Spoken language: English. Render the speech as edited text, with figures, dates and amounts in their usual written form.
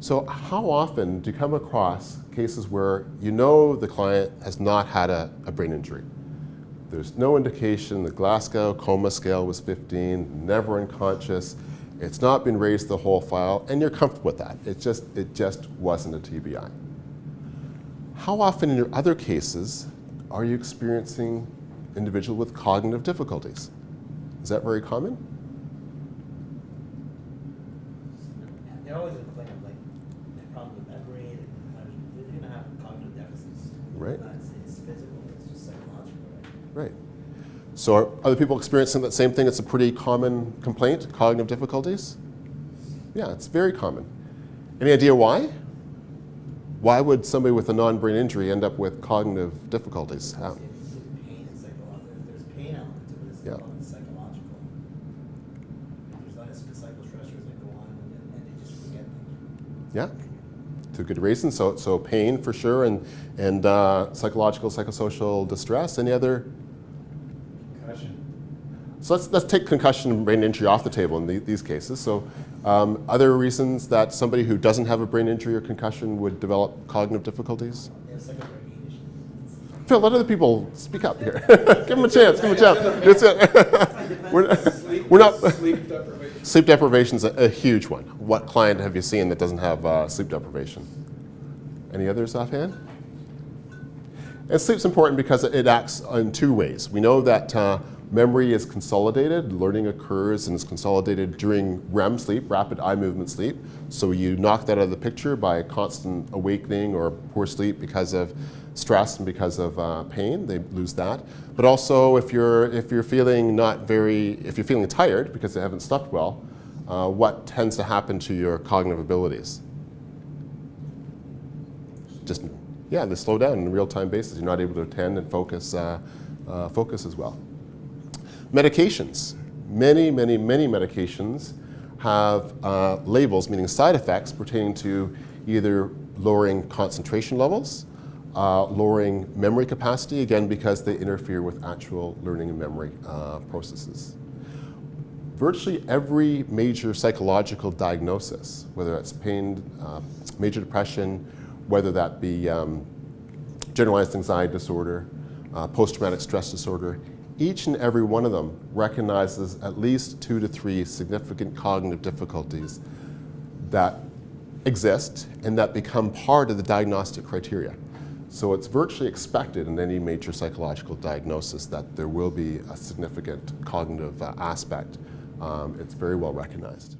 So how often do you come across cases where you know the client has not had a brain injury? There's no indication the Glasgow Coma Scale was 15, never unconscious, it's not been raised the whole file, and you're comfortable with that. It just wasn't a TBI. How often in your other cases are you experiencing individuals with cognitive difficulties? Is that very common? They're always going to complain of like problems with memory. They're going to have cognitive deficits. Right. It's physical. It's just psychological, right? Right. So are other people experiencing that same thing? It's a pretty common complaint, cognitive difficulties? Yeah, it's very common. Any idea why? Why would somebody with a non-brain injury end up with cognitive difficulties? How? It's pain and psychological. There's pain element to it. It's Yeah. psychological. There's not psychostressors that go on and they just forget things. Yeah, to good reason. So pain for sure, and psychological, psychosocial distress. Any other? Concussion. So let's take concussion and brain injury off the table in these cases. So other reasons that somebody who doesn't have a brain injury or concussion would develop cognitive difficulties? They have secondary issues. Phil, let other people speak up here. Give them a chance. Give them a chance. We're not. Sleep deprivation. Sleep deprivation is a huge one. What client have you seen that doesn't have sleep deprivation? Any others offhand? And sleep's important because it acts in two ways. We know that memory is consolidated, learning occurs and is consolidated during REM sleep, rapid eye movement sleep. So you knock that out of the picture by constant awakening or poor sleep because of stress and because of pain, they lose that. But also if you're feeling tired because they haven't slept well, what tends to happen to your cognitive abilities? They slow down on a real-time basis. You're not able to attend and focus as well. Medications. Many medications have labels, meaning side effects, pertaining to either lowering concentration levels, lowering memory capacity, again, because they interfere with actual learning and memory processes. Virtually every major psychological diagnosis, whether that's pain, major depression, whether that be generalized anxiety disorder, post-traumatic stress disorder, each and every one of them recognizes at least 2 to 3 significant cognitive difficulties that exist and that become part of the diagnostic criteria. So it's virtually expected in any major psychological diagnosis that there will be a significant cognitive aspect. It's very well recognized.